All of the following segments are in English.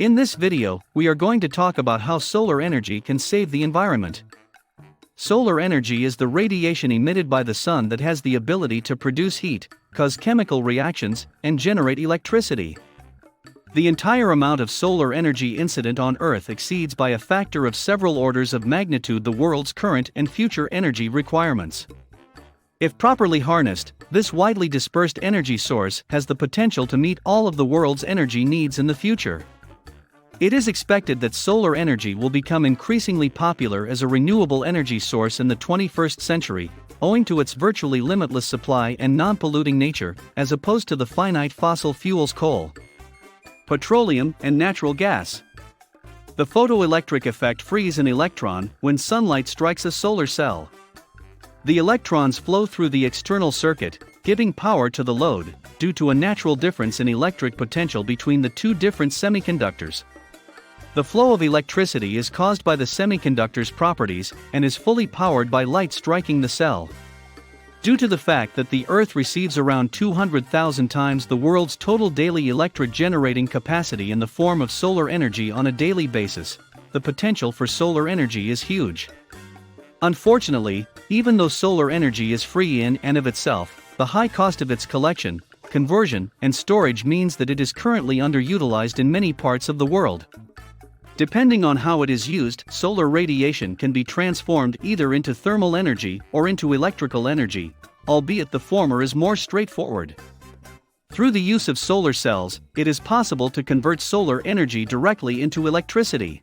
In this video, we are going to talk about how solar energy can save the environment. Solar energy is the radiation emitted by the sun that has the ability to produce heat, cause chemical reactions, and generate electricity. The entire amount of solar energy incident on Earth exceeds by a factor of several orders of magnitude the world's current and future energy requirements. If properly harnessed, this widely dispersed energy source has the potential to meet all of the world's energy needs in the future. It is expected that solar energy will become increasingly popular as a renewable energy source in the 21st century, owing to its virtually limitless supply and non-polluting nature, as opposed to the finite fossil fuels coal, petroleum, and natural gas. The photoelectric effect frees an electron when sunlight strikes a solar cell. The electrons flow through the external circuit, giving power to the load, due to a natural difference in electric potential between the two different semiconductors. The flow of electricity is caused by the semiconductor's properties and is fully powered by light striking the cell. Due to the fact that the Earth receives around 200,000 times the world's total daily electric generating capacity in the form of solar energy on a daily basis, the potential for solar energy is huge. Unfortunately, even though solar energy is free in and of itself, the high cost of its collection, conversion, and storage means that it is currently underutilized in many parts of the world. Depending on how it is used, solar radiation can be transformed either into thermal energy or into electrical energy, albeit the former is more straightforward. Through the use of solar cells, it is possible to convert solar energy directly into electricity.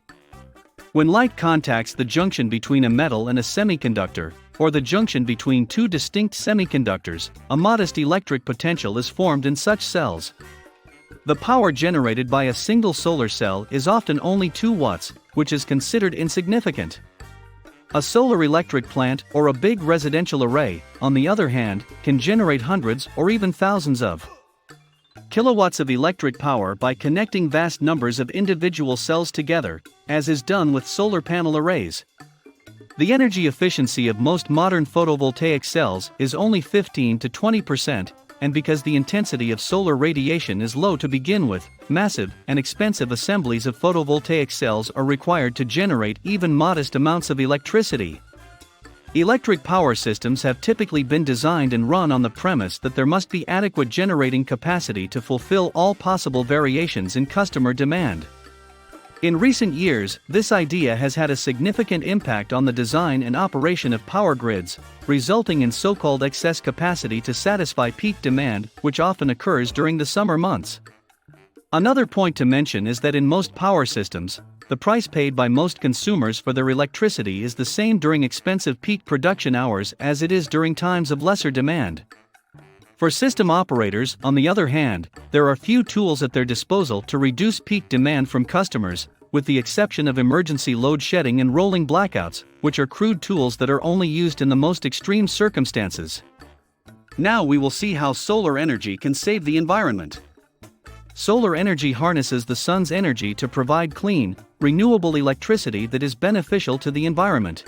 When light contacts the junction between a metal and a semiconductor, or the junction between two distinct semiconductors, a modest electric potential is formed in such cells. The power generated by a single solar cell is often only 2 watts, which is considered insignificant. A solar electric plant or a big residential array, on the other hand, can generate hundreds or even thousands of kilowatts of electric power by connecting vast numbers of individual cells together, as is done with solar panel arrays. The energy efficiency of most modern photovoltaic cells is only 15 to 20%, and because the intensity of solar radiation is low to begin with, massive and expensive assemblies of photovoltaic cells are required to generate even modest amounts of electricity. Electric power systems have typically been designed and run on the premise that there must be adequate generating capacity to fulfill all possible variations in customer demand. In recent years, this idea has had a significant impact on the design and operation of power grids, resulting in so-called excess capacity to satisfy peak demand, which often occurs during the summer months. Another point to mention is that in most power systems, the price paid by most consumers for their electricity is the same during expensive peak production hours as it is during times of lesser demand. For system operators, on the other hand, there are few tools at their disposal to reduce peak demand from customers, with the exception of emergency load shedding and rolling blackouts, which are crude tools that are only used in the most extreme circumstances. Now we will see how solar energy can save the environment. Solar energy harnesses the sun's energy to provide clean, renewable electricity that is beneficial to the environment.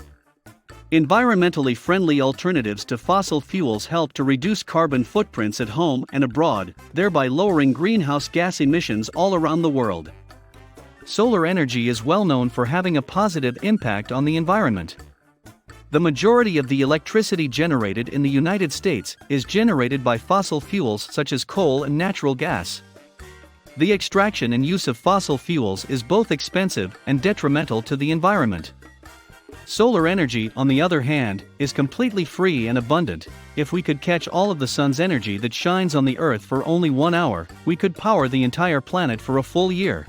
Environmentally friendly alternatives to fossil fuels help to reduce carbon footprints at home and abroad, thereby lowering greenhouse gas emissions all around the world. Solar energy is well known for having a positive impact on the environment. The majority of the electricity generated in the United States is generated by fossil fuels such as coal and natural gas. The extraction and use of fossil fuels is both expensive and detrimental to the environment. Solar energy, on the other hand, is completely free and abundant. If we could catch all of the sun's energy that shines on the Earth for only 1 hour, we could power the entire planet for a full year.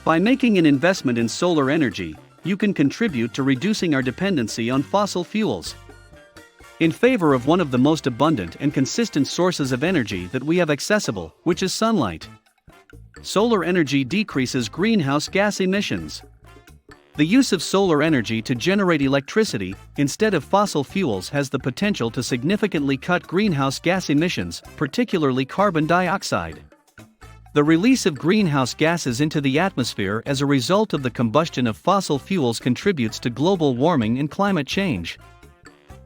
By making an investment in solar energy, you can contribute to reducing our dependency on fossil fuels in favor of one of the most abundant and consistent sources of energy that we have accessible, which is sunlight. Solar energy decreases greenhouse gas emissions. The use of solar energy to generate electricity, instead of fossil fuels, has the potential to significantly cut greenhouse gas emissions, particularly carbon dioxide. The release of greenhouse gases into the atmosphere as a result of the combustion of fossil fuels contributes to global warming and climate change.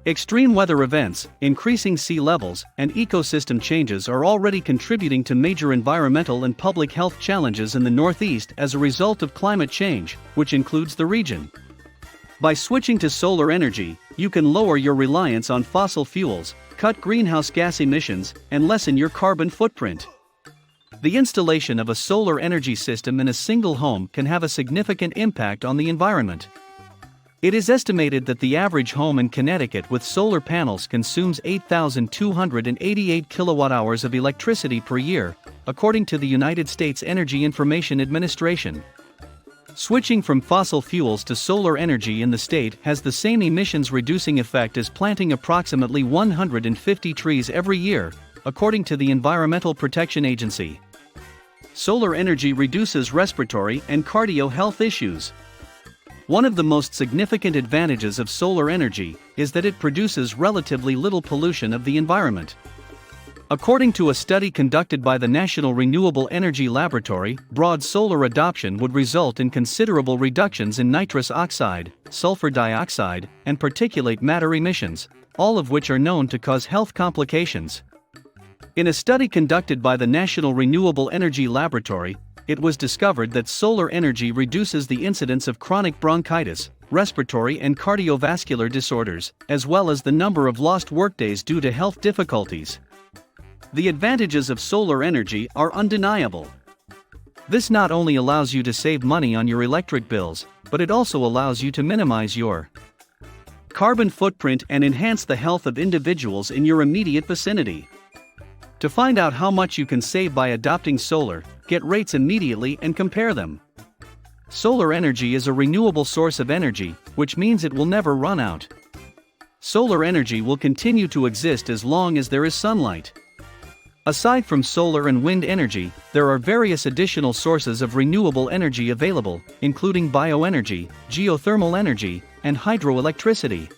Extreme weather events, increasing sea levels, and ecosystem changes are already contributing to major environmental and public health challenges in the Northeast as a result of climate change, which includes the region. By switching to solar energy, you can lower your reliance on fossil fuels, cut greenhouse gas emissions, and lessen your carbon footprint. The installation of a solar energy system in a single home can have a significant impact on the environment. It is estimated that the average home in Connecticut with solar panels consumes 8,288 kilowatt-hours of electricity per year, according to the United States Energy Information Administration. Switching from fossil fuels to solar energy in the state has the same emissions-reducing effect as planting approximately 150 trees every year, according to the Environmental Protection Agency. Solar energy reduces respiratory and cardio health issues. One of the most significant advantages of solar energy is that it produces relatively little pollution of the environment. According to a study conducted by the National Renewable Energy Laboratory, broad solar adoption would result in considerable reductions in nitrous oxide, sulfur dioxide, and particulate matter emissions, all of which are known to cause health complications. In a study conducted by the National Renewable Energy Laboratory, it was discovered that solar energy reduces the incidence of chronic bronchitis, respiratory and cardiovascular disorders, as well as the number of lost workdays due to health difficulties. The advantages of solar energy are undeniable. This not only allows you to save money on your electric bills, but it also allows you to minimize your carbon footprint and enhance the health of individuals in your immediate vicinity. To find out how much you can save by adopting solar, get rates immediately and compare them. Solar energy is a renewable source of energy, which means it will never run out. Solar energy will continue to exist as long as there is sunlight. Aside from solar and wind energy, there are various additional sources of renewable energy available, including bioenergy, geothermal energy, and hydroelectricity.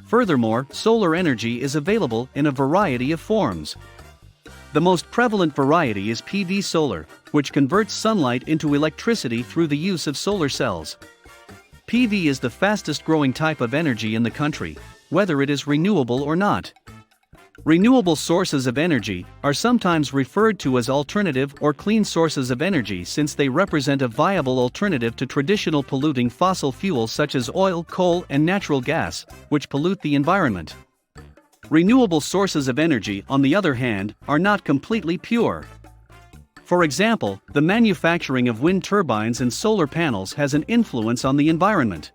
Furthermore, solar energy is available in a variety of forms. The most prevalent variety is PV solar, which converts sunlight into electricity through the use of solar cells. PV is the fastest growing type of energy in the country, whether it is renewable or not. Renewable sources of energy are sometimes referred to as alternative or clean sources of energy since they represent a viable alternative to traditional polluting fossil fuels such as oil, coal, and natural gas, which pollute the environment. Renewable sources of energy, on the other hand, are not completely pure. For example, the manufacturing of wind turbines and solar panels has an influence on the environment.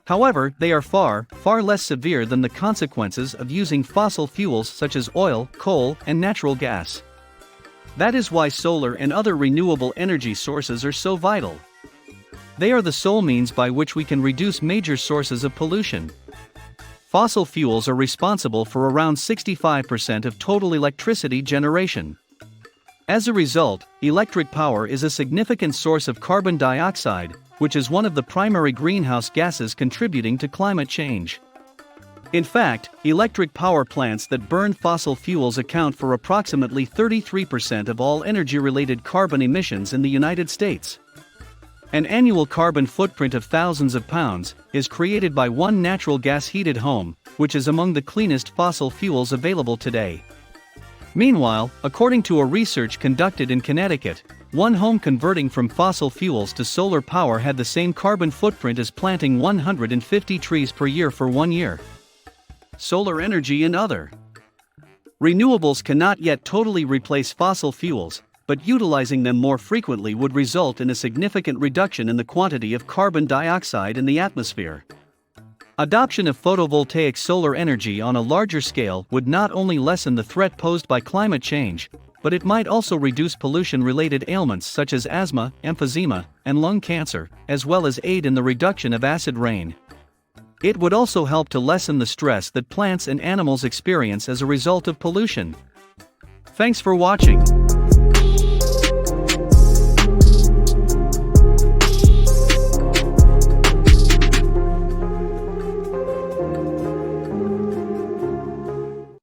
However, they are far less severe than the consequences of using fossil fuels such as oil, coal, and natural gas. That is why solar and other renewable energy sources are so vital. They are the sole means by which we can reduce major sources of pollution. Fossil fuels are responsible for around 65% of total electricity generation. As a result, electric power is a significant source of carbon dioxide, which is one of the primary greenhouse gases contributing to climate change. In fact, electric power plants that burn fossil fuels account for approximately 33% of all energy-related carbon emissions in the United States. An annual carbon footprint of thousands of pounds is created by one natural gas-heated home, which is among the cleanest fossil fuels available today. Meanwhile, according to a research conducted in Connecticut, one home converting from fossil fuels to solar power had the same carbon footprint as planting 150 trees per year for 1 year. Solar energy and other renewables cannot yet totally replace fossil fuels, but utilizing them more frequently would result in a significant reduction in the quantity of carbon dioxide in the atmosphere. Adoption of photovoltaic solar energy on a larger scale would not only lessen the threat posed by climate change, but it might also reduce pollution-related ailments such as asthma, emphysema, and lung cancer, as well as aid in the reduction of acid rain. It would also help to lessen the stress that plants and animals experience as a result of pollution. Thanks for watching.